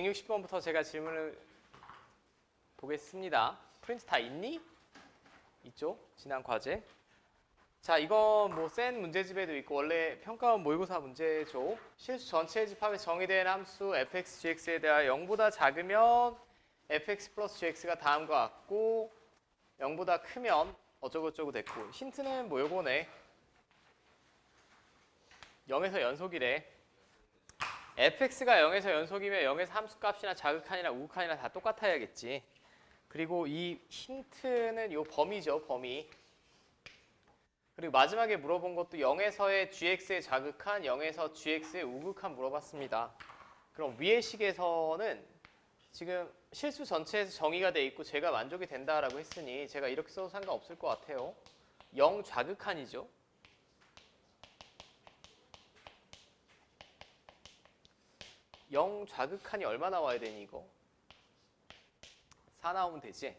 160번부터 제가 질문을 보겠습니다. 프린트 다 있니? 있죠? 지난 과제. 자, 이건 뭐 센 문제집에도 있고 원래 평가원 모의고사 문제죠. 실수 전체 집합에 정의된 함수 fx, gx에 대하여 0보다 작으면 fx 플러스 gx가 다음과 같고 0보다 크면 어쩌고저쩌고 됐고 힌트는 뭐 요거네. 0에서 연속이래. fx가 0에서 연속이면 0에서 함수값이나 자극한이나 우극한이나 다 똑같아야겠지. 그리고 이 힌트는 요 범위죠, 범위. 그리고 마지막에 물어본 것도 0에서의 gx의 자극한, 0에서 gx의 우극한 물어봤습니다. 그럼 위의 식에서는 지금 실수 전체에서 정의가 돼 있고 제가 만족이 된다라고 했으니 제가 이렇게 써도 상관없을 것 같아요. 0 좌극한이죠. 0 좌극한이 얼마 나와야 되니 이거? 4 나오면 되지.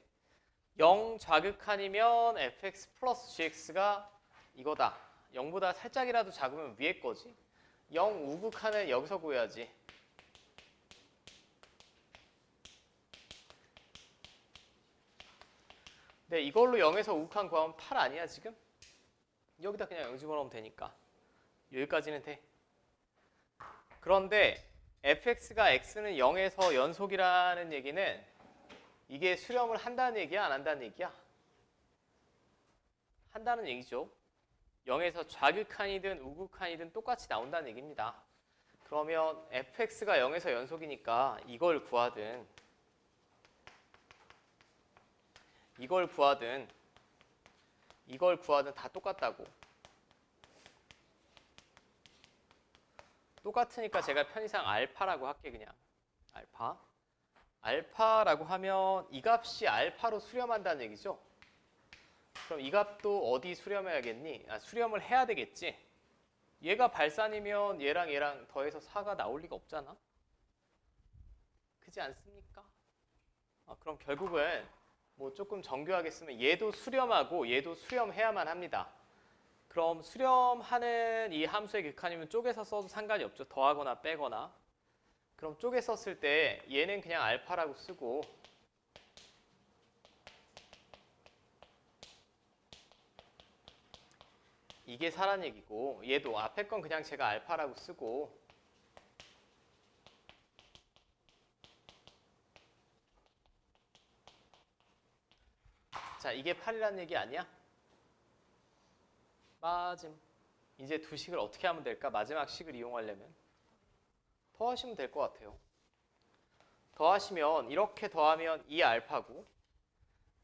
0 좌극한이면 fx 플러스 gx가 이거다. 0보다 살짝이라도 작으면 위에 거지. 0 우극한은 여기서 구해야지. 네, 이걸로 0에서 우극한 구하면 8 아니야 지금? 여기다 그냥 0 집어넣으면 되니까. 여기까지는 돼. 그런데 fx가 x는 0에서 연속이라는 얘기는 이게 수렴을 한다는 얘기야? 안 한다는 얘기야? 한다는 얘기죠. 0에서 좌극한이든 우극한이든 똑같이 나온다는 얘기입니다. 그러면 fx가 0에서 연속이니까 이걸 구하든 이걸 구하든 다 똑같다고. 똑같으니까 제가 편의상 알파라고 할게 그냥. 알파. 알파라고 하면 이 값이 알파로 수렴한다는 얘기죠. 그럼 이 값도 어디 수렴해야겠니? 수렴을 해야 되겠지. 얘가 발산이면 얘랑 더해서 4가 나올 리가 없잖아. 그지 않습니까? 그럼 결국은 뭐 조금 정교하게 쓰면 얘도 수렴하고 얘도 수렴해야만 합니다. 그럼 수렴하는 이 함수의 극한이면 쪼개서 써도 상관이 없죠. 더하거나 빼거나. 그럼 쪼개 썼을 때 얘는 그냥 알파라고 쓰고 이게 4란 얘기고 얘도 앞에 건 그냥 제가 알파라고 쓰고 자, 이게 8이라는 얘기 아니야? 맞음. 이제 두 식을 어떻게 하면 될까? 마지막 식을 이용하려면 더하시면 될 것 같아요. 더하시면 이렇게 더하면 2 알파고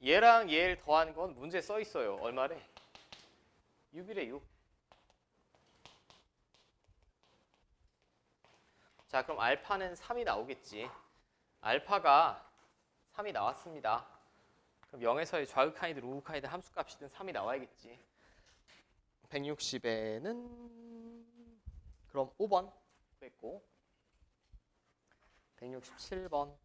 얘랑 얘를 더한 건 문제 써 있어요. 얼마래? 6이래 6. 자, 그럼 알파는 3이 나오겠지. 알파가 3이 나왔습니다. 그럼 0에서의 좌극한이든 우극한이든 함수값이든 3이 나와야겠지. 160에는 그럼 5번 구했고 167번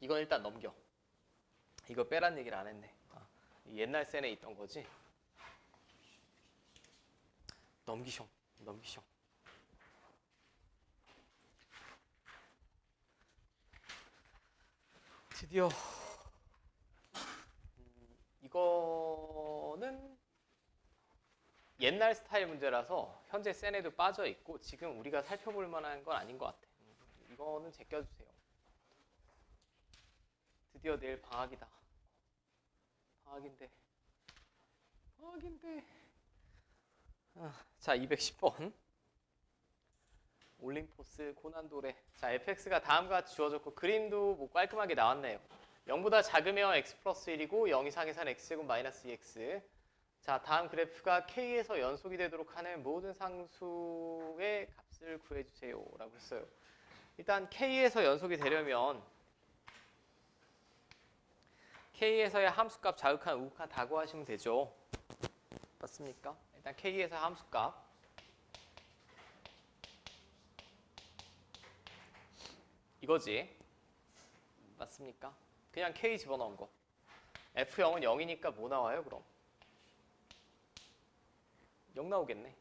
이건 일단 넘겨. 이거 빼란 얘기를 안 했네. 옛날 센에 있던 거지. 넘기숑. 드디어 이거는 옛날 스타일 문제라서 현재 센에도 빠져 있고 지금 우리가 살펴볼 만한 건 아닌 것 같아. 이거는 제껴주세요. 드디어 내일 방학이다. 방학인데. 자, 210번. 올림포스 고난도래. 자, fx가 다음과 같이 주어졌고 그림도 뭐 깔끔하게 나왔네요. 0보다 작으면 x 플러스 1이고 0 이상에서는 x제곱 마이너스 2x. 자, 다음 그래프가 k에서 연속이 되도록 하는 모든 상수의 값을 구해주세요 라고 했어요. 일단 k에서 연속이 되려면 k에서의 함수값, 자극한, 우극한 다 구하시면 되죠. 맞습니까? 일단 k에서 함수값 이거지. 맞습니까? 그냥 k 집어넣은 거. F0은 0이니까 뭐 나와요 그럼? 0 나오겠네.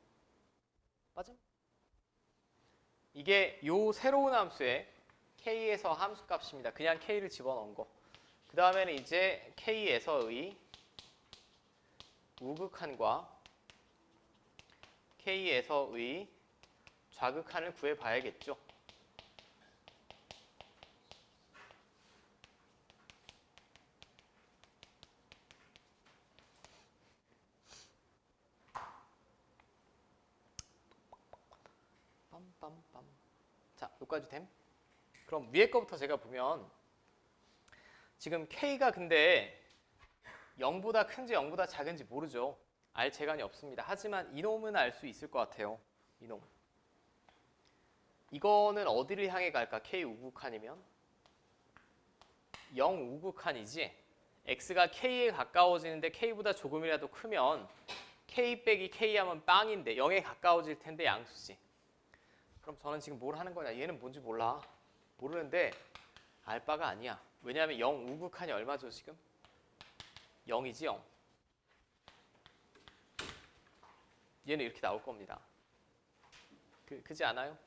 맞아? 이게 요 새로운 함수의 K에서 함수값입니다. 그냥 K를 집어넣은 거. 그 다음에는 이제 K에서의 우극한과 K에서의 좌극한을 구해봐야겠죠. 빰빰빰. 자, 여기까지 됨? 그럼 위에 거부터 제가 보면 지금 K가 근데 0보다 큰지 0보다 작은지 모르죠. 알 재간이 없습니다. 하지만 이놈은 알 수 있을 것 같아요. 이놈. 이거는 어디를 향해 갈까? K 우극한이면 0 우극한이지. X가 K에 가까워지는데 K보다 조금이라도 크면 K 빼기 K 하면 빵인데 0에 가까워질 텐데 양수지. 그럼 저는 지금 뭘 하는 거냐? 얘는 뭔지 몰라. 모르는데 알바가 아니야. 왜냐하면 0 우극한이 얼마죠 지금? 0이지 0. 얘는 이렇게 나올 겁니다. 그지 않아요?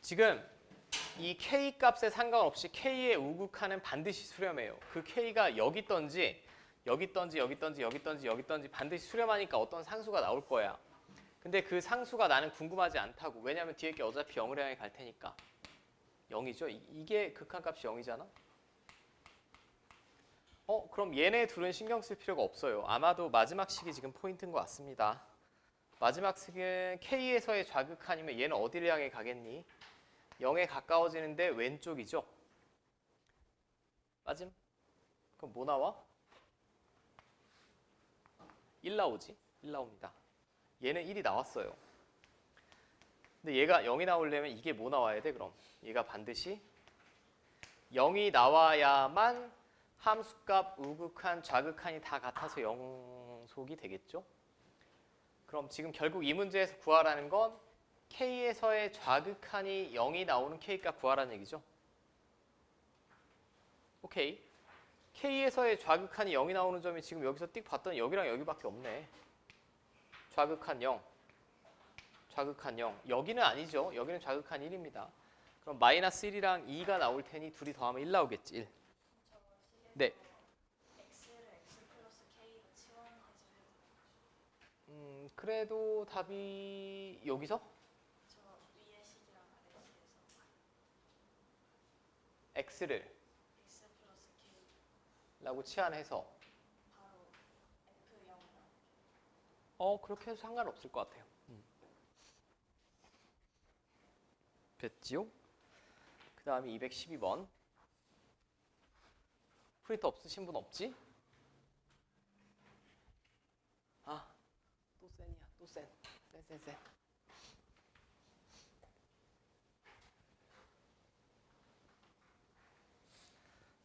지금 이 K 값에 상관없이 K의 우극한은 반드시 수렴해요. 그 K가 여기 있던지 여기 있던지 여기 있던지 여기 있던지 여기 있던지 반드시 수렴하니까 어떤 상수가 나올 거야. 근데 그 상수가 나는 궁금하지 않다고. 왜냐면 뒤에 게 어차피 0을 향해 갈 테니까. 0이죠? 이게 극한값이 0이잖아? 그럼 얘네 둘은 신경 쓸 필요가 없어요. 아마도 마지막 식이 지금 포인트인 것 같습니다. 마지막 식은 K에서의 좌극한이면 얘는 어디를 향해 가겠니? 0에 가까워지는데 왼쪽이죠? 맞음? 그럼 뭐 나와? 1 나오지? 1 나옵니다. 얘는 1이 나왔어요. 근데 얘가 0이 나오려면 이게 뭐 나와야 돼 그럼? 얘가 반드시 0이 나와야만 함수값, 우극한, 좌극한이 다 같아서 0속이 되겠죠? 그럼 지금 결국 이 문제에서 구하라는 건 K에서의 좌극한이 0이 나오는 K값 구하라는 얘기죠? 오케이. K에서의 좌극한이 0이 나오는 점이 지금 여기서 띡 봤더니 여기랑 여기밖에 없네. 좌극한 0. 좌극한 0. 여기는 아니죠. 여기는 좌극한 1입니다. 그럼 마이너스 1이랑 2가 나올 테니 둘이 더하면 1 나오겠지. 1. 네. x를 x 플러스 k로 치환해서 그래도 답이 여기서? 저 위에 식이랑 아래 식에서 x를 x 플러스 k 라고 치환해서 바로 f0 그렇게 해도 상관없을 것 같아요. 됐지요? 그 다음에 212번. 프린터 없으신 분 없지? 아, 또 센이야. 또 센. 센.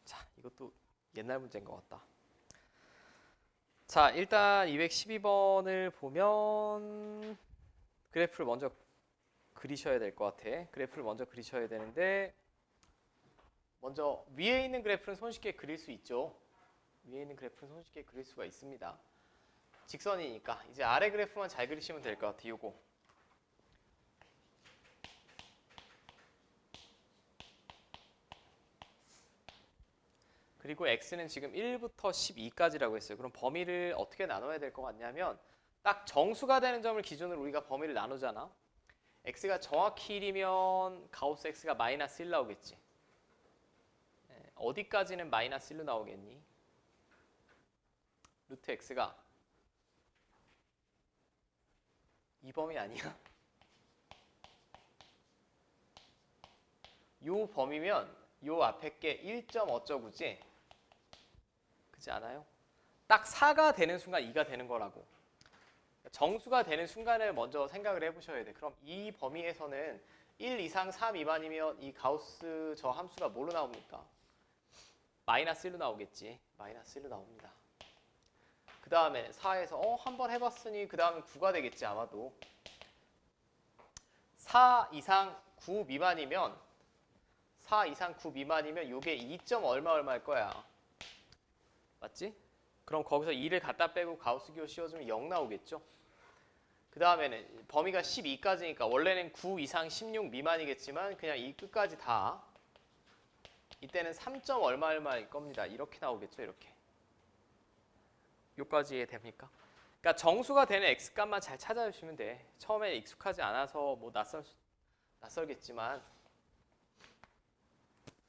자, 이것도 옛날 문제인 것 같다. 자, 일단 212번을 보면 그래프를 먼저 그리셔야 될 것 같아. 그래프를 먼저 그리셔야 되는데 먼저 위에 있는 그래프는 손쉽게 그릴 수 있죠. 위에 있는 그래프는 손쉽게 그릴 수가 있습니다. 직선이니까 이제 아래 그래프만 잘 그리시면 될 것 같아요. 요거. 그리고 x는 지금 1부터 12까지라고 했어요. 그럼 범위를 어떻게 나눠야 될 것 같냐면 딱 정수가 되는 점을 기준으로 우리가 범위를 나누잖아. x가 정확히 1이면 가우스 x가 마이너스 1 나오겠지. 어디까지는 마이너스 1로 나오겠니? 루트 x가 이 범위 아니야? 요 범위면 요 앞에 게 1점 어쩌구지? 그렇지 않아요? 딱 4가 되는 순간 2가 되는 거라고. 정수가 되는 순간을 먼저 생각을 해보셔야 돼. 그럼 이 범위에서는 1 이상 3 미만이면 이 가우스 저 함수가 뭘로 나옵니까? 마이너스 1로 나오겠지. 마이너스 1로 나옵니다. 그 다음에 4에서 한번 해봤으니 그 다음에 9가 되겠지 아마도. 4 이상 9 미만이면 4 이상 9 미만이면 요게 2점 얼마일 거야? 맞지? 그럼 거기서 2를 갖다 빼고 가우스 기호 씌워주면 0 나오겠죠? 그 다음에는 범위가 12까지니까 원래는 9 이상 16 미만이겠지만 그냥 이 끝까지 다 이때는 3점 얼마 얼마일 겁니다. 이렇게 나오겠죠? 이렇게. 요까지 이해됩니까? 그러니까 정수가 되는 x값만 잘 찾아주시면 돼. 처음에 익숙하지 않아서 뭐 낯설겠지만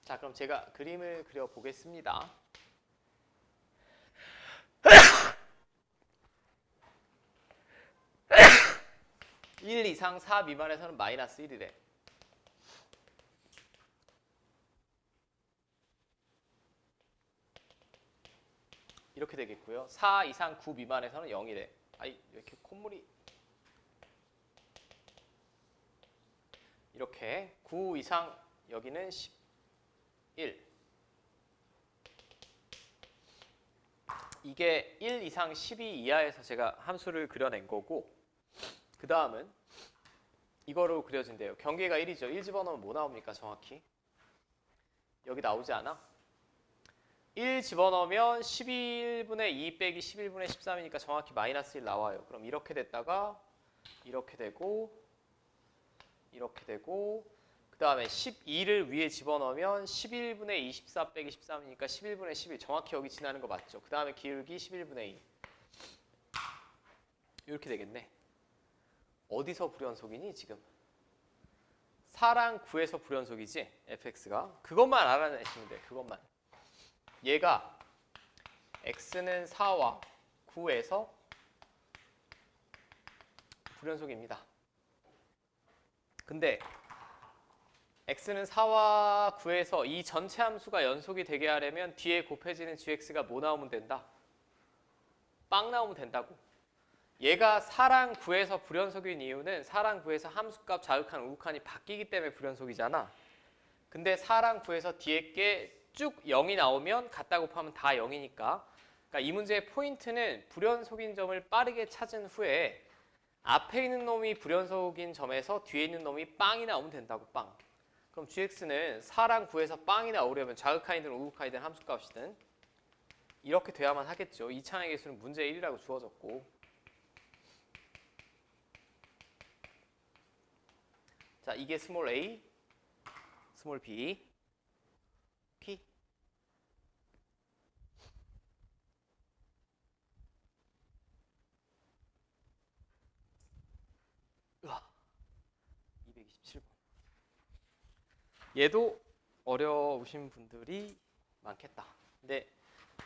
자 그럼 제가 그림을 그려보겠습니다. 1 이상 4 미만에서는 마이너스 1이래. 이렇게 되겠고요. 4 이상 9 미만에서는 0이래. 아이 이렇게 콧물이 이렇게 9 이상 여기는 11 이게 1 이상 12 이하에서 제가 함수를 그려낸 거고 그 다음은 이거로 그려진대요. 경계가 1이죠. 1 집어넣으면 뭐 나옵니까 정확히? 여기 나오지 않아? 1 집어넣으면 11분의 2 빼기 11분의 13이니까 정확히 마이너스 1 나와요. 그럼 이렇게 됐다가 이렇게 되고 이렇게 되고 그 다음에 12를 위에 집어넣으면 11분의 24 빼기 13이니까 11분의 11 정확히 여기 지나는 거 맞죠? 그 다음에 기울기 11분의 2 이렇게 되겠네. 어디서 불연속이니 지금? 4랑 9에서 불연속이지 fx가. 그것만 알아내시면 돼. 그것만. 얘가 x는 4와 9에서 불연속입니다. 근데 x는 4와 9에서 이 전체 함수가 연속이 되게 하려면 뒤에 곱해지는 gx가 뭐 나오면 된다? 빵 나오면 된다고. 얘가 4랑 9에서 불연속인 이유는 4랑 9에서 함수값 자극한 우극한이 바뀌기 때문에 불연속이잖아. 근데 4랑 9에서 뒤에 게 쭉 0이 나오면 갖다 곱하면 다 0이니까. 그러니까 이 문제의 포인트는 불연속인 점을 빠르게 찾은 후에 앞에 있는 놈이 불연속인 점에서 뒤에 있는 놈이 빵이 나오면 된다고. 빵. 그럼 gx는 4랑 9에서 빵이 나오려면 자극한이든 우극한이든 함수값이든 이렇게 돼야만 하겠죠. 이차의 개수는 문제 1이라고 주어졌고. 자, 이게 스몰 a, 스몰 b, p. 으아, 227번. 얘도 어려우신 분들이 많겠다. 근데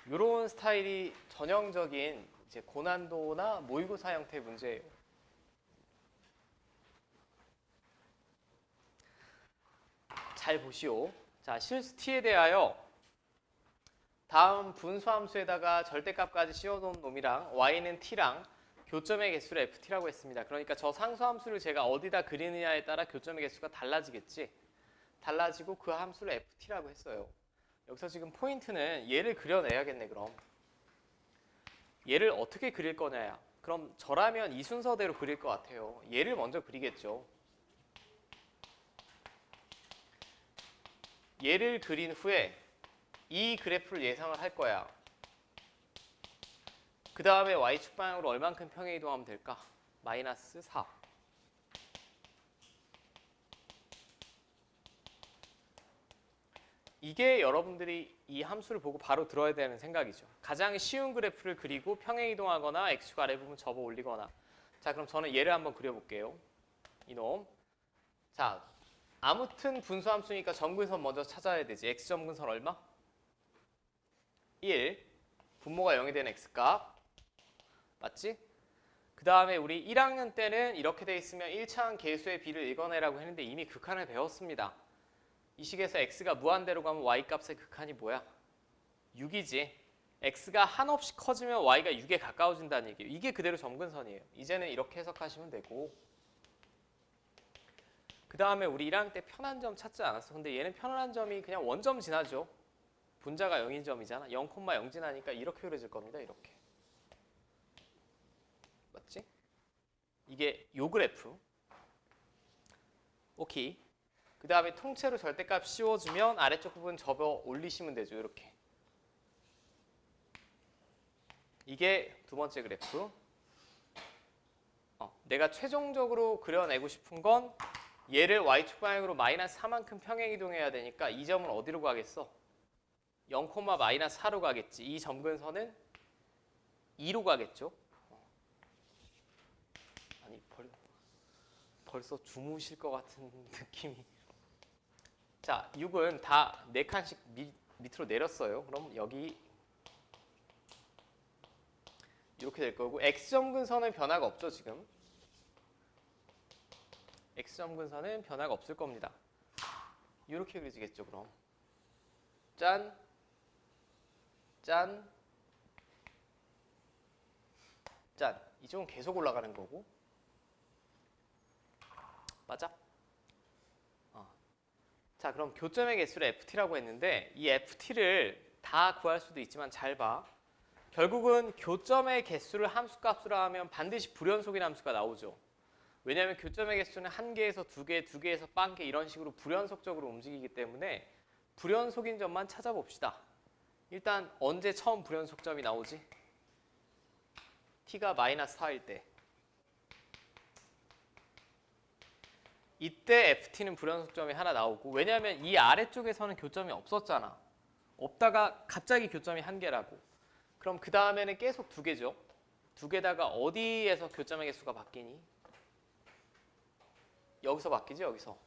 이런 스타일이 전형적인 이제 고난도나 모의고사 형태 문제예요. 잘 보시오. 자, 실수 t에 대하여 다음 분수함수에다가 절대값까지 씌워놓은 놈이랑 y는 t랑 교점의 개수를 ft라고 했습니다. 그러니까 저 상수함수를 제가 어디다 그리느냐에 따라 교점의 개수가 달라지겠지. 달라지고 그 함수를 ft라고 했어요. 여기서 지금 포인트는 얘를 그려내야겠네. 그럼 얘를 어떻게 그릴 거냐야. 그럼 저라면 이 순서대로 그릴 것 같아요. 얘를 먼저 그리겠죠. 얘를 그린 후에 이 그래프를 예상을 할 거야. 그 다음에 y축 방향으로 얼만큼 평행 이동하면 될까? 마이너스 4. 이게 여러분들이 이 함수를 보고 바로 들어야 되는 생각이죠. 가장 쉬운 그래프를 그리고 평행 이동하거나 x축 아래 부분 접어 올리거나. 자, 그럼 저는 얘를 한번 그려볼게요. 이놈. 자, 아무튼 분수함수니까 점근선 먼저 찾아야 되지. x점근선 얼마? 1. 분모가 0이 되는 x값. 맞지? 그 다음에 우리 1학년 때는 이렇게 돼 있으면 1차항 계수의 비를 읽어내라고 했는데 이미 극한을 배웠습니다. 이 식에서 x가 무한대로 가면 y값의 극한이 뭐야? 6이지. x가 한없이 커지면 y가 6에 가까워진다는 얘기예요. 이게 그대로 점근선이에요. 이제는 이렇게 해석하시면 되고. 그 다음에 우리 1학년 때 편한 점 찾지 않았어. 근데 얘는 편한 점이 그냥 원점 지나죠. 분자가 0인 점이잖아. 0,0 지나니까 이렇게 그려질 겁니다. 이렇게. 맞지? 이게 요 그래프. 오케이. 그 다음에 통째로 절대값 씌워주면 아래쪽 부분 접어 올리시면 되죠. 이렇게. 이게 두 번째 그래프. 내가 최종적으로 그려내고 싶은 건 얘를 y축 방향으로 마이너스 4만큼 평행 이동해야 되니까 이 점은 어디로 가겠어? 0, 마이너스 4로 가겠지. 이 점근선은 2로 가겠죠. 아니 벌써 주무실 것 같은 느낌이. 자, 6은 다 4칸씩 밑으로 내렸어요. 그럼 여기 이렇게 될 거고 x점근선은 변화가 없죠 지금. x점근선은 변화가 없을 겁니다. 이렇게 그려지겠죠 그럼. 짠, 짠, 짠. 이쪽은 계속 올라가는 거고. 맞아? 자, 그럼 교점의 개수를 ft라고 했는데 이 ft를 다 구할 수도 있지만 잘 봐. 결국은 교점의 개수를 함수값으로 하면 반드시 불연속인 함수가 나오죠. 왜냐하면 교점의 개수는 1개에서 2개, 2개에서 0개 이런 식으로 불연속적으로 움직이기 때문에 불연속인 점만 찾아봅시다. 일단 언제 처음 불연속점이 나오지? t가 마이너스 4일 때. 이때 ft는 불연속점이 하나 나오고 왜냐하면 이 아래쪽에서는 교점이 없었잖아. 없다가 갑자기 교점이 1개라고. 그럼 그 다음에는 계속 2개죠. 2개다가 어디에서 교점의 개수가 바뀌니? 여기서 바뀌지 여기서.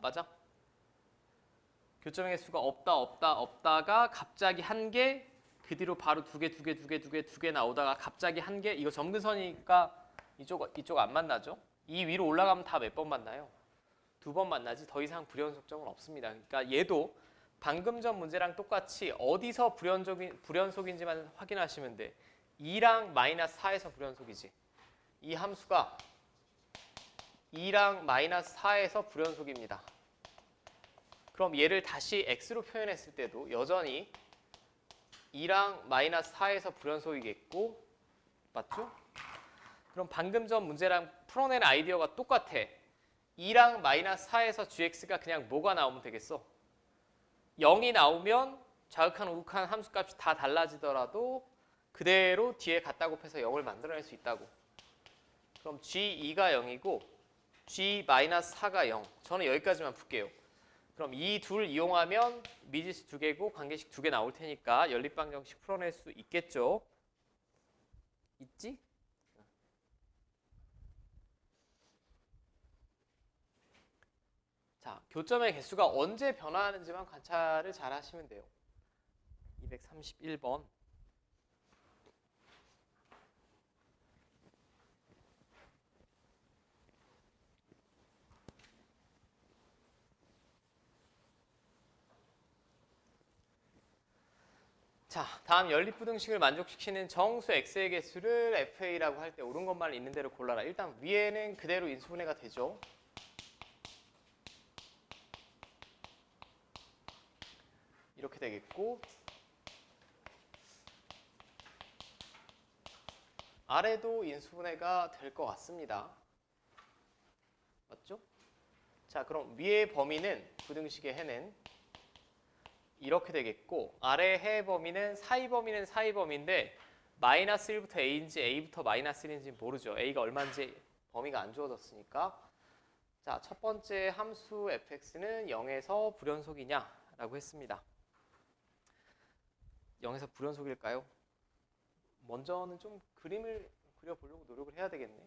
맞아? 교점의 개수가 없다가 갑자기 1개, 그 뒤로 바로 2개 나오다가 갑자기 1개. 이거 점근선이니까 이쪽 안 만나죠? 이 위로 올라가면 다 몇 번 만나요? 2번 만나지. 더 이상 불연속점은 없습니다. 그러니까 얘도 방금 전 문제랑 똑같이 어디서 불연속인지만 확인하시면 돼. 2랑 마이너스 4에서 불연속이지. 이 함수가 2랑 마이너스 4에서 불연속입니다. 그럼 얘를 다시 x로 표현했을 때도 여전히 2랑 마이너스 4에서 불연속이겠고, 맞죠? 그럼 방금 전 문제랑 풀어낸 아이디어가 똑같아. 2랑 마이너스 4에서 gx가 그냥 뭐가 나오면 되겠어? 0이 나오면 좌극한 우극한 함수값이 다 달라지더라도 그대로 뒤에 갖다 곱해서 0을 만들어낼 수 있다고. 그럼 g2가 0이고 g-4가 0. 저는 여기까지만 풀게요. 그럼 이 둘 이용하면 미지수 2개고 관계식 2개 나올 테니까 연립방정식 풀어낼 수 있겠죠? 있지? 자, 교점의 개수가 언제 변화하는지만 관찰을 잘 하시면 돼요. 231번. 자, 다음 연립부등식을 만족시키는 정수 x의 개수를 fa라고 할 때 옳은 것만 있는 대로 골라라. 일단 위에는 그대로 인수분해가 되죠. 이렇게 되겠고 아래도 인수분해가 될 것 같습니다. 맞죠? 자, 그럼 위의 범위는 부등식의 해는 이렇게 되겠고 아래 해 범위는 사이 범위는 사이 범위인데 마이너스 1부터 a인지 a부터 마이너스 1인지 모르죠. a가 얼마인지 범위가 안 주어졌으니까. 자, 첫 번째 함수 fx는 0에서 불연속이냐라고 했습니다. 0에서 불연속일까요? 먼저는 좀 그림을 그려보려고 노력을 해야 되겠네.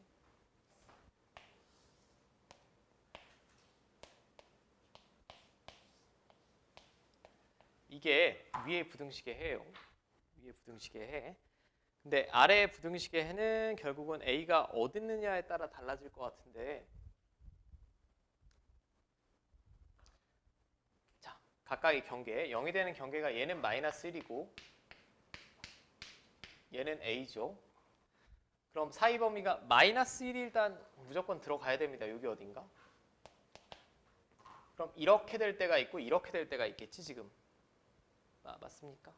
이게 위의 부등식의 해예요. 위의 부등식의 해. 근데 아래 부등식의 해는 결국은 a가 어디 있느냐에 따라 달라질 것 같은데. 자, 각각의 경계. 0이 되는 경계가 얘는 마이너스 1이고 얘는 a죠. 그럼 사이 범위가 마이너스 1이 일단 무조건 들어가야 됩니다. 여기 어딘가. 그럼 이렇게 될 때가 있고 이렇게 될 때가 있겠지 지금. 맞습니까?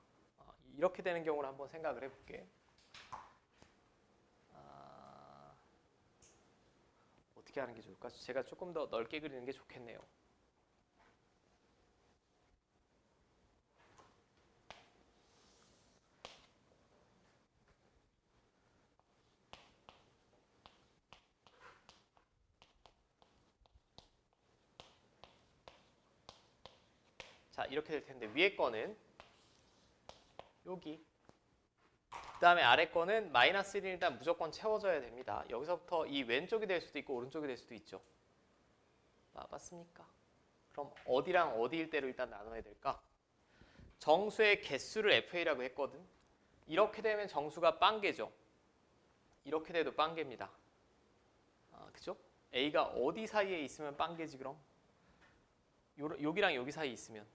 이렇게 되는 경우를 한번 생각을 해볼게. 어떻게 하는 게 좋을까? 제가 조금 더 넓게 그리는 게 좋겠네요. 자, 이렇게 될 텐데 위에 거는 여기. 그 다음에 아래 거는 마이너스 1은 일단 무조건 채워져야 됩니다. 여기서부터 이 왼쪽이 될 수도 있고 오른쪽이 될 수도 있죠. 맞습니까? 그럼 어디랑 어디일 때로 일단 나눠야 될까? 정수의 개수를 FA라고 했거든. 이렇게 되면 정수가 빵개죠. 이렇게 돼도 빵개입니다. 그죠? A가 어디 사이에 있으면 빵개지 그럼? 여기랑 여기 사이에 있으면.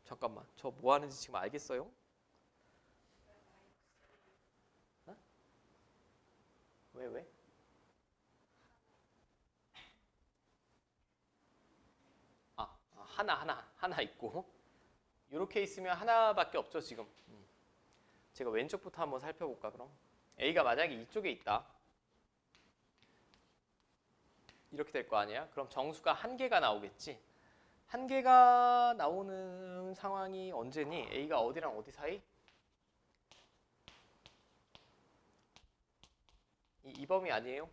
잠깐만, 저 뭐 하는지 지금 알겠어요? 어? 왜? 하나 있고 이렇게 있으면 하나밖에 없죠 지금. 제가 왼쪽부터 한번 살펴볼까 그럼? A가 만약에 이쪽에 있다. 이렇게 될 거 아니야? 그럼 정수가 한 개가 나오겠지. 한 개가 나오는 상황이 언제니? A가 어디랑 어디 사이? 이 범위 아니에요?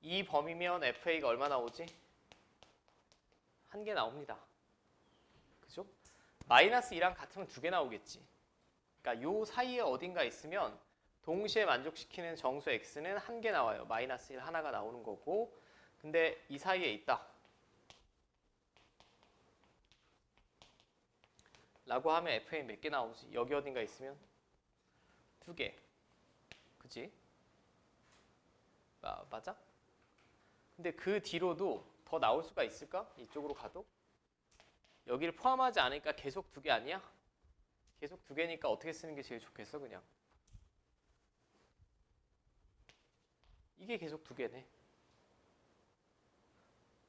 이 범위면 FA가 얼마 나오지? 한 개 나옵니다. 그죠? 마이너스 2랑 같으면 두 개 나오겠지. 그러니까 요 사이에 어딘가 있으면 동시에 만족시키는 정수 X는 한 개 나와요. 마이너스 1 하나가 나오는 거고. 근데 이 사이에 있다. 라고 하면 FA 몇 개 나오지? 여기 어딘가 있으면 두 개. 그치? 맞아? 근데 그 뒤로도 더 나올 수가 있을까? 이쪽으로 가도? 여기를 포함하지 않으니까 계속 두 개 아니야? 계속 두 개니까 어떻게 쓰는 게 제일 좋겠어 그냥? 이게 계속 두 개네.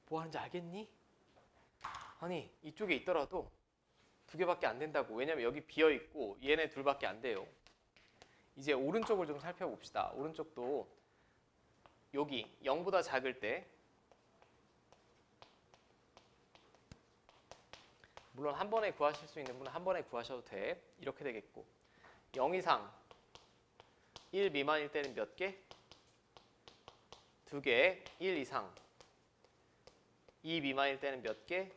뭐 하는지 알겠니? 아니 이쪽에 있더라도 두 개밖에 안 된다고. 왜냐면 여기 비어있고 얘네 둘밖에 안 돼요. 이제 오른쪽을 좀 살펴봅시다. 오른쪽도 여기 0보다 작을 때 물론 한 번에 구하실 수 있는 분은 한 번에 구하셔도 돼. 이렇게 되겠고 0 이상 1 미만일 때는 몇 개? 두 개. 1 이상 2 미만일 때는 몇 개?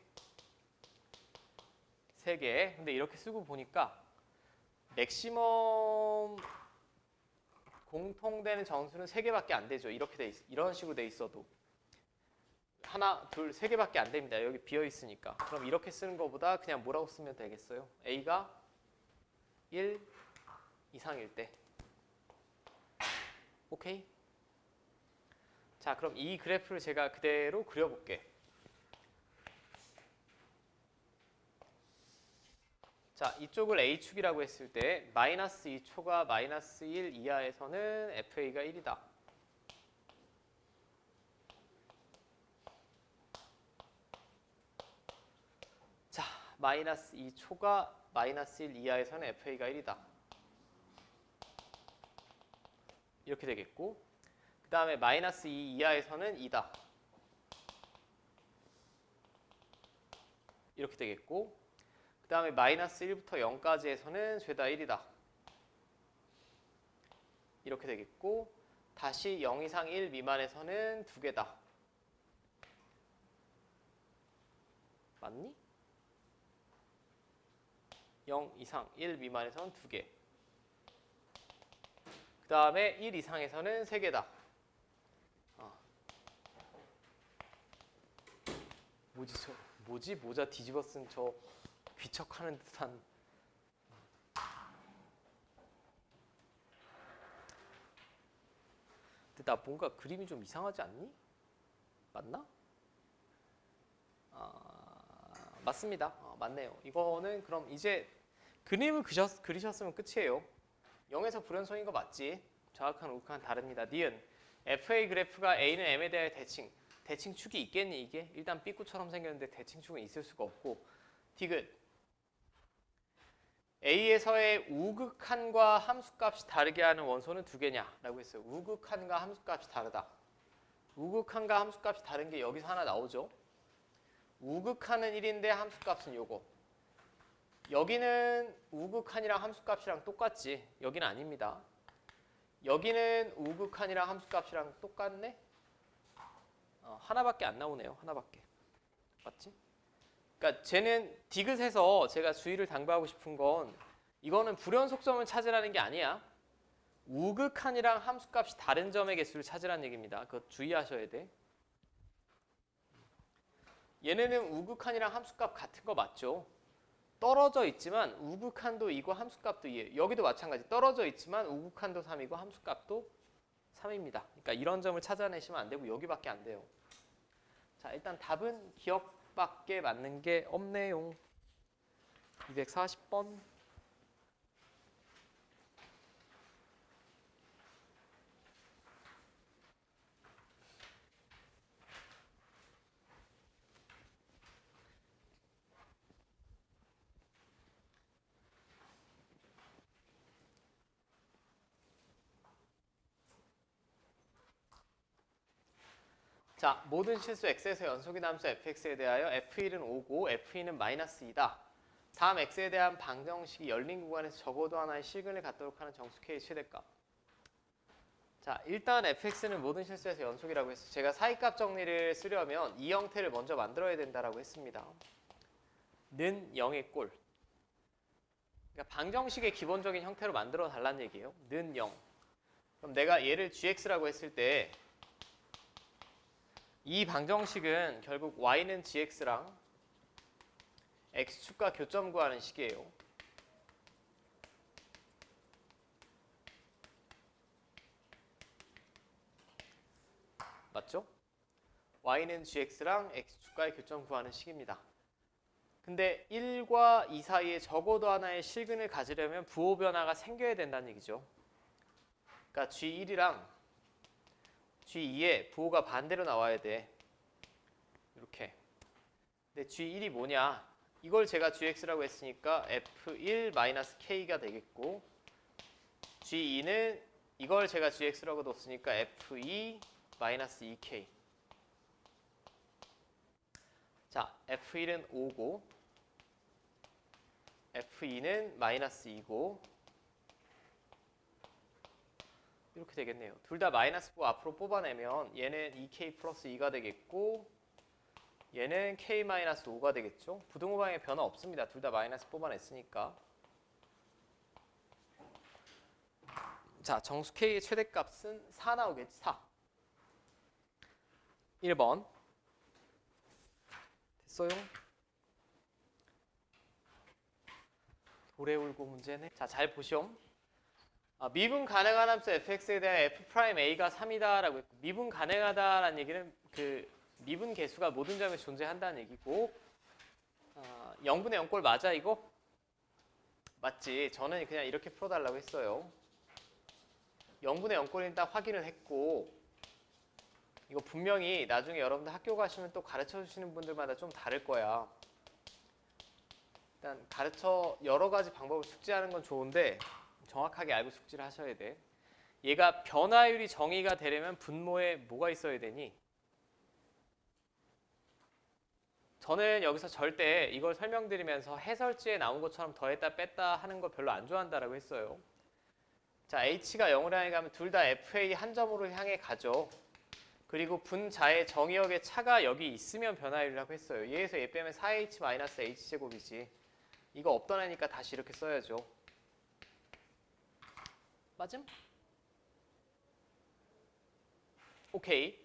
세 개. 근데 이렇게 쓰고 보니까 맥시멈 공통되는 정수는 세 개밖에 안 되죠. 이런 식으로 돼 있어도 하나, 둘, 세 개밖에 안 됩니다. 여기 비어 있으니까. 그럼 이렇게 쓰는 것보다 그냥 뭐라고 쓰면 되겠어요? A가 1 이상일 때. 오케이? 자, 그럼 이 그래프를 제가 그대로 그려볼게. 자, 이쪽을 A축이라고 했을 때 마이너스 2초가 마이너스 1 이하에서는 FA가 1이다. 자, 마이너스 2초가 마이너스 1 이하에서는 FA가 1이다. 이렇게 되겠고 그 다음에 마이너스 2 이하에서는 2다. 이렇게 되겠고 그 다음에 마이너스 1부터 0까지에서는 죄다 1이다. 이렇게 되겠고 다시 0 이상 1 미만에서는 두 개다. 맞니? 0 이상 1 미만에서는 두 개. 그 다음에 1 이상에서는 세 개다. 뭐지? 모자 뒤집어 쓴 저 귀척하는 듯한. 근데 나 뭔가 그림이 좀 이상하지 않니? 맞나? 맞습니다. 맞네요. 이거는 그럼 이제 그림을 그리셨으면 끝이에요. 0에서 불연성인 거 맞지? 정확한 우극한 다릅니다. 니은 FA 그래프가 A는 M에 대해 대칭축이 있겠니 이게? 일단 삐꾸처럼 생겼는데 대칭축은 있을 수가 없고 디귿 A에서의 우극한과 함수값이 다르게 하는 원소는 두 개냐? 라고 했어요. 우극한과 함수값이 다르다. 우극한과 함수값이 다른 게 여기서 하나 나오죠. 우극한은 1인데 함수값은 요거. 여기는 우극한이랑 함수값이랑 똑같지. 여기는 아닙니다. 여기는 우극한이랑 함수값이랑 똑같네? 하나밖에 안 나오네요. 하나밖에. 맞지? 그러니까 쟤는 디귿에서 제가 주의를 당부하고 싶은 건 이거는 불연 속점을 찾으라는 게 아니야. 우극한이랑 함수값이 다른 점의 개수를 찾으라는 얘기입니다. 그거 주의하셔야 돼. 얘네는 우극한이랑 함수값 같은 거 맞죠? 떨어져 있지만 우극한도 이고 함수값도 2예요. 여기도 마찬가지. 떨어져 있지만 우극한도 3이고 함수값도 3입니다. 그러니까 이런 점을 찾아내시면 안 되고 여기밖에 안 돼요. 자, 일단 답은 기억밖에 맞는 게 없네요. 240번. 자, 모든 실수 x에서 연속인 함수 fx에 대하여 f1은 5고 f2는 -2다. 다음 x에 대한 방정식이 열린 구간에서 적어도 하나의 실근을 갖도록 하는 정수 k의 최대값. 자, 일단 fx는 모든 실수에서 연속이라고 했어요. 제가 사이값 정리를 쓰려면 이 형태를 먼저 만들어야 된다고 했습니다. 는 0의 꼴. 그러니까 방정식의 기본적인 형태로 만들어 달라는 얘기예요. 는 0. 그럼 내가 얘를 gx라고 했을 때 이 방정식은 결국 y는 gx랑 x축과 교점 구하는 식이에요. 맞죠? y는 gx랑 x축과의 교점 구하는 식입니다. 근데 1과 2 사이에 적어도 하나의 실근을 가지려면 부호 변화가 생겨야 된다는 얘기죠. 그러니까 g1이랑 G2에 부호가 반대로 나와야 돼. 이렇게. 근데 G1이 뭐냐? 이걸 제가 GX라고 했으니까 F1-K가 되겠고 G2는 이걸 제가 GX라고 뒀으니까 F2-2K. 자, F1은 5고 F2는 -2고 이렇게 되겠네요. 둘 다 -9 앞으로 뽑아내면 얘는 2k 플러스 2가 되겠고 얘는 k-5가 되겠죠. 부등호방에 변화 없습니다. 둘 다 마이너스 뽑아냈으니까. 자, 정수 k의 최대값은 4 나오겠지. 4. 1번. 됐어요? 오래울고 문제네. 자, 잘 보시오. 미분 가능한 함수 fx에 대한 f'a가 3이다 라고 했고, 미분 가능하다라는 얘기는 그 미분 개수가 모든 점에 존재한다는 얘기고, 0분의 0꼴 맞아 이거? 맞지. 저는 그냥 이렇게 풀어달라고 했어요. 0분의 0꼴 일단 확인을 했고, 이거 분명히 나중에 여러분들 학교 가시면 또 가르쳐 주시는 분들마다 좀 다를 거야. 일단 여러 가지 방법을 숙지하는 건 좋은데 정확하게 알고 숙지를 하셔야 돼. 얘가 변화율이 정의가 되려면 분모에 뭐가 있어야 되니? 저는 여기서 절대 이걸 설명드리면서 해설지에 나온 것처럼 더했다 뺐다 하는 거 별로 안 좋아한다라고 했어요. 자, h가 0으로 향해 가면 둘 다 fa 한 점으로 향해 가죠. 그리고 분자의 정의역의 차가 여기 있으면 변화율이라고 했어요. 얘에서 얘 빼면 4h-h제곱이지. 이거 없던 애니까 다시 이렇게 써야죠. 맞음? 오케이.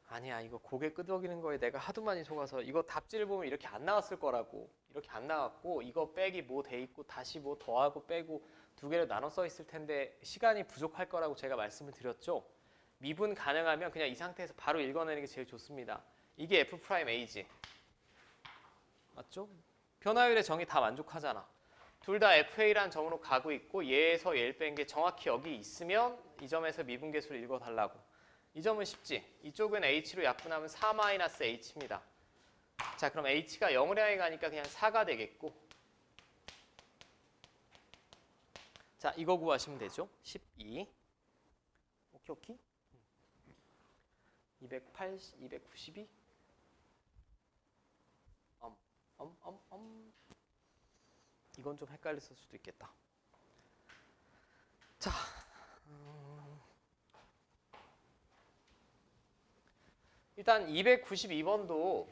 아니야, 이거 고개 끄덕이는 거에 내가 하도 많이 속아서 이거 답지를 보면 이렇게 안 나왔을 거라고. 이렇게 안 나왔고 이거 빼기 뭐 돼 있고 다시 뭐 더하고 빼고 두 개로 나눠 써 있을 텐데 시간이 부족할 거라고 제가 말씀을 드렸죠. 미분 가능하면 그냥 이 상태에서 바로 읽어내는 게 제일 좋습니다. 이게 F'A지. 맞죠? 변화율의 정의 다 만족하잖아. 둘 다 FA라는 점으로 가고 있고 얘에서 얘를 뺀 게 정확히 여기 있으면 이 점에서 미분계수를 읽어달라고. 이 점은 쉽지. 이쪽은 H로 약분하면 4-H입니다. 자, 그럼 H가 0을 향해 가니까 그냥 4가 되겠고, 자, 이거 구하시면 되죠. 12. 오케이. 280, 292. 이건 좀 헷갈렸을 수도 있겠다. 자, 일단 292번도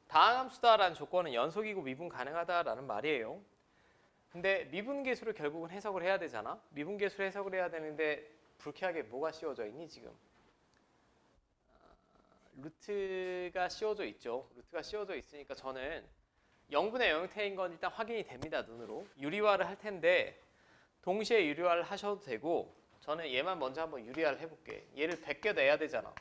다항함수다라는 조건은 연속이고 미분 가능하다라는 말이에요. 근데 미분계수를 결국은 해석을 해야 되잖아. 미분계수를 해석을 해야 되는데 불쾌하게 뭐가 씌워져 있니 지금? 루트가 씌워져 있죠. 루트가 씌워져 있으니까 저는 0분의 0형태인 건 일단 확인이 됩니다. 눈으로. 유리화를 할 텐데 동시에 유리화를 하셔도 되고 저는 얘만 먼저 한번 유리화를 해볼게. 얘를 벗겨내야 되잖아.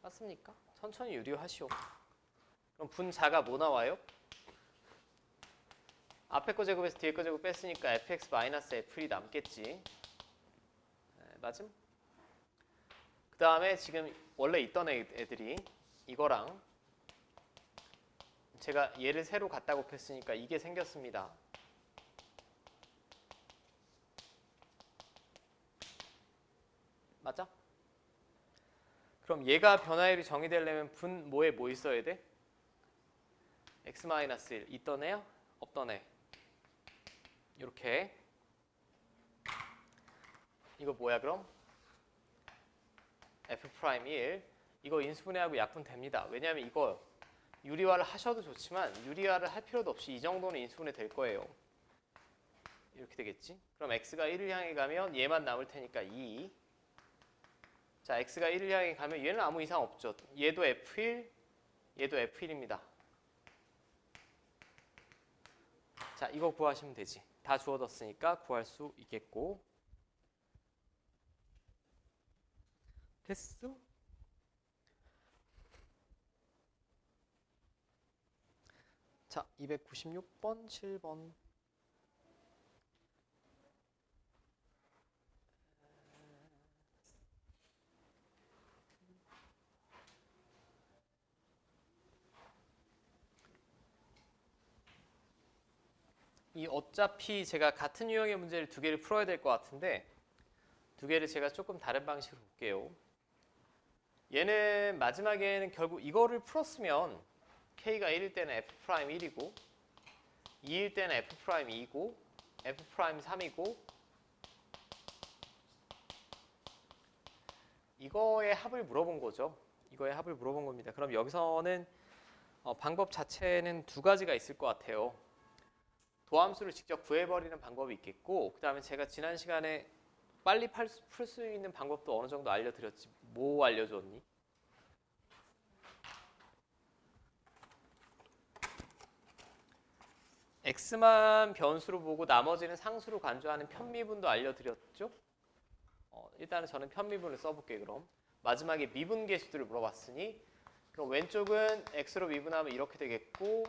맞습니까? 천천히 유리화하시오. 그럼 분자가 뭐 나와요? 앞에 거 제곱해서 뒤에 거 제곱 뺐으니까 fx-f1이 남겠지. 네, 맞음? 그 다음에 지금 원래 있던 애들이 이거랑 제가 얘를 새로 갖다 곱했으니까 이게 생겼습니다. 맞아? 그럼 얘가 변화율이 정의되려면 분 뭐에 뭐 있어야 돼? x-1 있던 애야? 없던 애. 이렇게. 이거 뭐야 그럼? f'1 이거 인수분해하고 약분 됩니다. 왜냐하면 이거 유리화를 하셔도 좋지만 유리화를 할 필요도 없이 이 정도는 인수분해 될 거예요. 이렇게 되겠지? 그럼 x가 1을 향해 가면 얘만 남을 테니까 2. 자, x가 1을 향해 가면 얘는 아무 이상 없죠. 얘도 f1, 얘도 f1입니다. 자, 이거 구하시면 되지. 다 주어졌으니까 구할 수 있겠고. 됐어? 자, 296번, 7번. 이 어차피 제가 같은 유형의 문제를 두 개를 풀어야 될 것 같은데 두 개를 제가 조금 다른 방식으로 볼게요. 얘는 마지막에는 결국 이거를 풀었으면 K가 1일 때는 F'1이고 2일 때는 F'2이고 F'3이고 이거의 합을 물어본 거죠. 이거의 합을 물어본 겁니다. 그럼 여기서는 방법 자체는 두 가지가 있을 것 같아요. 도함수를 직접 구해버리는 방법이 있겠고 그 다음에 제가 지난 시간에 빨리 풀 수 있는 방법도 어느 정도 알려드렸지. 뭐 알려줬니? x만 변수로 보고 나머지는 상수로 간주하는 편미분도 알려드렸죠? 일단은 저는 편미분을 써볼게요. 그럼 마지막에 미분계수들을 물어봤으니 그럼 왼쪽은 x로 미분하면 이렇게 되겠고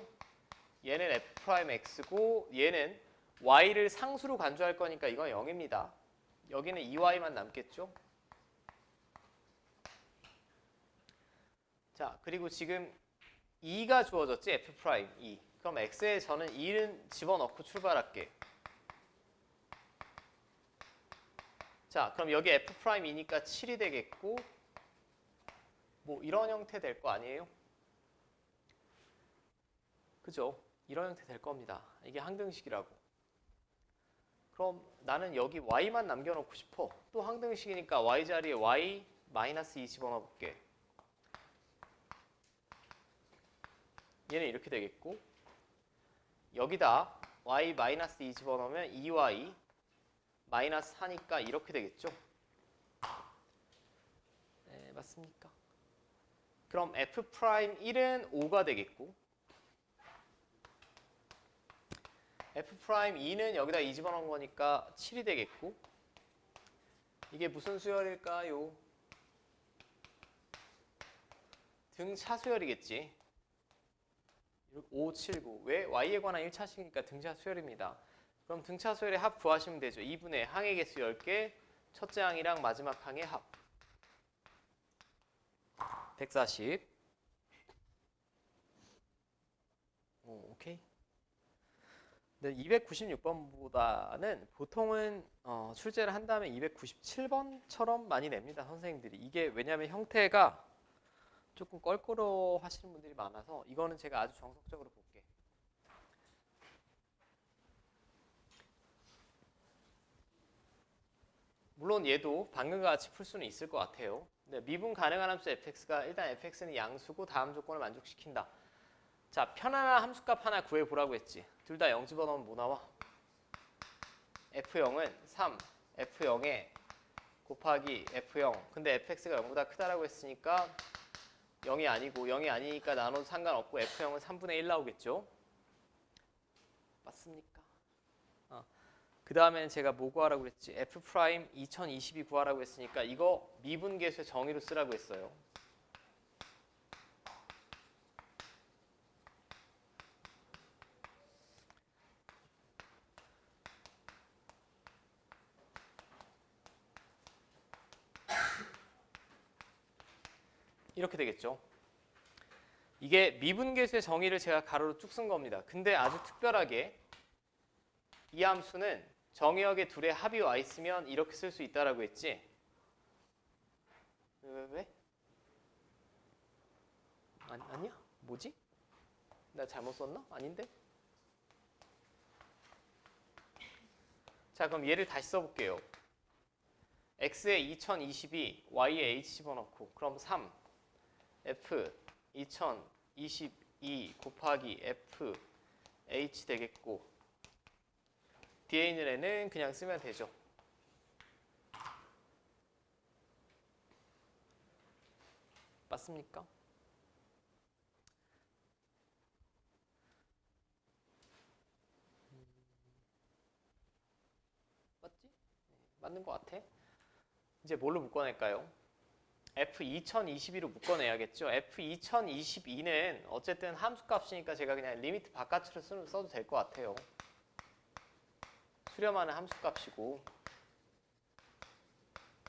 얘는 f'x고 얘는 y를 상수로 간주할 거니까 이건 0입니다. 여기는 2y만 남겠죠? 자, 그리고 지금 2가 주어졌지? f'2. 그럼 x에 저는 2는 집어넣고 출발할게. 자, 그럼 여기 f'2니까 7이 되겠고 뭐 이런 형태 될 거 아니에요? 그죠? 이런 형태 될 겁니다. 이게 항등식이라고. 그럼 나는 여기 y만 남겨놓고 싶어. 또 항등식이니까 y 자리에 y 마이너스 2 집어넣어 볼게. 얘는 이렇게 되겠고 여기다 y 마이너스 2 집어넣으면 2y 마이너스 4니까 이렇게 되겠죠? 네, 맞습니까? 그럼 f'1은 5가 되겠고 f'2는 여기다 2 집어넣은 거니까 7이 되겠고 이게 무슨 수열일까요? 등차 수열이겠지. 5, 7, 9. 왜? y에 관한 1차식이니까 등차 수열입니다. 그럼 등차 수열의 합 구하시면 되죠. 2분의 항의 개수 10개, 첫째 항이랑 마지막 항의 합. 140. 오케이. 근데 296번보다는 보통은 출제를 한 다음에 297번처럼 많이 냅니다. 선생님들이. 이게 왜냐하면 형태가 조금 껄끄러워 하시는 분들이 많아서 이거는 제가 아주 정석적으로 볼게. 물론 얘도 방금과 같이 풀 수는 있을 것 같아요. 근데 미분 가능한 함수 fx가 일단 fx는 양수고 다음 조건을 만족시킨다. 자, 편안한 함수값 하나 구해보라고 했지. 둘 다 0 집어넣으면 뭐 나와? f0은 3, f0에 곱하기 f0. 근데 fx가 0보다 크다라고 했으니까 0이 아니고 0이 아니니까 나눠도 상관없고 f0은 3분의 1 나오겠죠? 맞습니까? 그 다음에는 제가 뭐 구하라고 그랬지? f 프라임 2022 구하라고 했으니까 이거 미분계수의 정의로 쓰라고 했어요. 이렇게 되겠죠. 이게 미분계수의 정의를 제가 가로로 쭉 쓴 겁니다. 근데 아주 특별하게 이 함수는 정의역의 둘의 합이 와 있으면 이렇게 쓸 수 있다라고 했지. 왜? 아니야? 뭐지? 나 잘못 썼나? 아닌데? 자, 그럼 얘를 다시 써볼게요. x에 2022, y에 h 집어넣고 그럼 3, f 2022 곱하기 f h 되겠고 뒤에 있는 애는 그냥 쓰면 되죠. 맞습니까? 맞지? 네, 맞는 것 같아. 이제 뭘로 묶어낼까요? F2022로 묶어내야겠죠. F2022는 어쨌든 함수값이니까 제가 그냥 리미트 바깥으로 써도 될 것 같아요. 수렴하는 함수값이고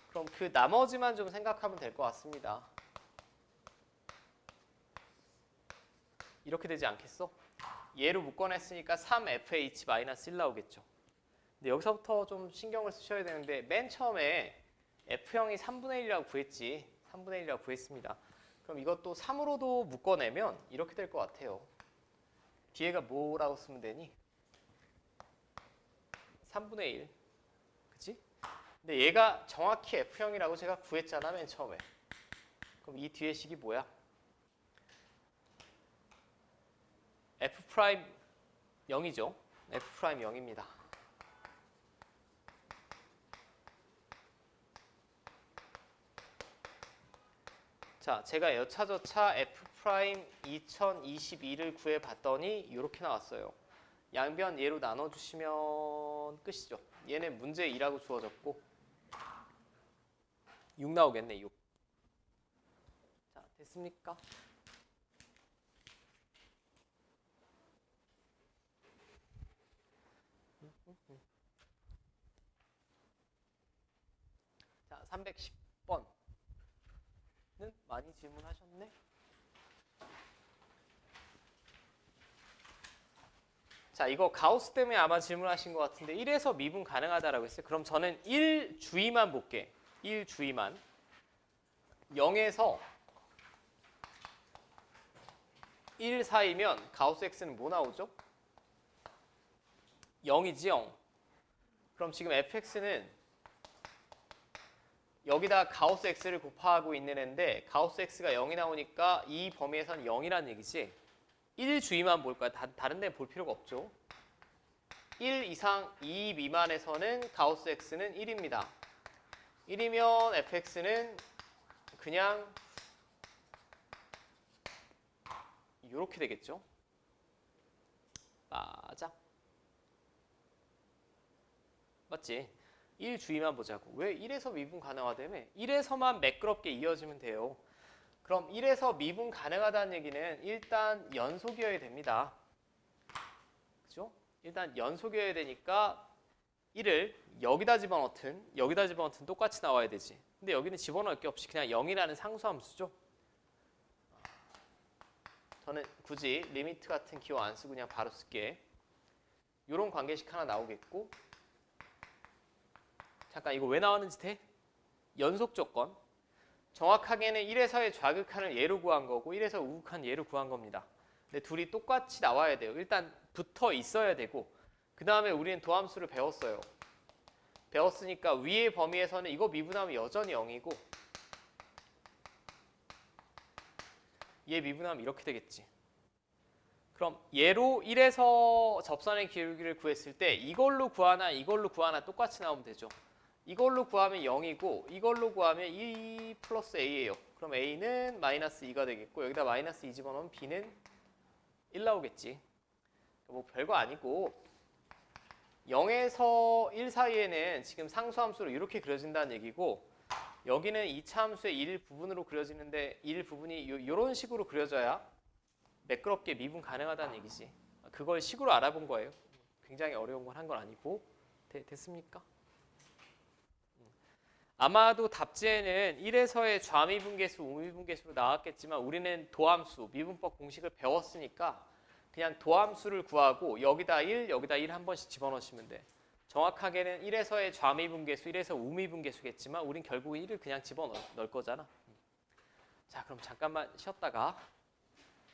그럼 그 나머지만 좀 생각하면 될 것 같습니다. 이렇게 되지 않겠어? 얘로 묶어냈으니까 3fh-1 나오겠죠. 근데 여기서부터 좀 신경을 쓰셔야 되는데 맨 처음에 f형이 3분의 1이라고 구했지. 3분의 1이라고 구했습니다. 그럼 이것도 3으로도 묶어내면 이렇게 될 것 같아요. 뒤에가 뭐라고 쓰면 되니? 3분의 1. 그치? 근데 얘가 정확히 f형이라고 제가 구했잖아, 맨 처음에. 그럼 이 뒤에 식이 뭐야? f 프라임 0이죠. f 프라임 0입니다. 자, 제가 여차저차 f 프라임 2022를 구해봤더니 이렇게 나왔어요. 양변 얘로 나눠주시면 끝이죠. 얘는 문제 2라고 주어졌고 6 나오겠네, 6. 자, 됐습니까? 자, 310번은 많이 질문하셨네? 자, 이거 가우스 때문에 아마 질문하신 것 같은데 1에서 미분 가능하다라고 했어요. 그럼 저는 1주의만 볼게. 1주의만. 0에서 1 사이면 가우스 x는 뭐 나오죠? 0이지 0. 그럼 지금 fx는 여기다 가우스 x를 곱하고 있는 애인데 가우스 x가 0이 나오니까 이 범위에선 0이라는 얘기지. 1주의만 볼 거야. 다른 데 볼 필요가 없죠. 1 이상 2 미만에서는 가우스 x는 1입니다. 1이면 fx는 그냥 이렇게 되겠죠. 맞아. 맞지? 1주의만 보자고. 왜 1에서 미분 가능하다며? 1에서만 매끄럽게 이어지면 돼요. 그럼 1에서 미분 가능하다는 얘기는 일단 연속이어야 됩니다. 그죠? 일단 연속이어야 되니까 1을 여기다 집어넣든 똑같이 나와야 되지. 근데 여기는 집어넣을 게 없이 그냥 0이라는 상수함수죠. 저는 굳이 리미트 같은 기호 안 쓰고 그냥 바로 쓸게. 이런 관계식 하나 나오겠고 잠깐 이거 왜 나왔는지 돼? 연속 조건. 정확하게는 1에서의 좌극한을 얘로 구한 거고 1에서 우극한 얘로 구한 겁니다. 근데 둘이 똑같이 나와야 돼요. 일단 붙어 있어야 되고 그 다음에 우리는 도함수를 배웠어요. 배웠으니까 위의 범위에서는 이거 미분하면 여전히 0이고 얘 미분하면 이렇게 되겠지. 그럼 얘로 1에서 접선의 기울기를 구했을 때 이걸로 구하나 이걸로 구하나 똑같이 나오면 되죠. 이걸로 구하면 0이고 이걸로 구하면 2 플러스 a예요. 그럼 a는 마이너스 2가 되겠고 여기다 마이너스 2 집어넣으면 b는 1 나오겠지. 뭐 별거 아니고 0에서 1 사이에는 지금 상수함수로 이렇게 그려진다는 얘기고 여기는 2차 함수의 1 부분으로 그려지는데 1 부분이 이런 식으로 그려져야 매끄럽게 미분 가능하다는 얘기지. 그걸 식으로 알아본 거예요. 굉장히 어려운 건 한 건 아니고. 됐습니까? 아마도 답지에는 1에서의 좌미분계수, 우미분계수로 나왔겠지만 우리는 도함수, 미분법 공식을 배웠으니까 그냥 도함수를 구하고 여기다 1, 여기다 1 한 번씩 집어넣으시면 돼. 정확하게는 1에서의 좌미분계수, 1에서 우미분계수겠지만 우린 결국 1을 그냥 집어넣을 거잖아. 자, 그럼 잠깐만 쉬었다가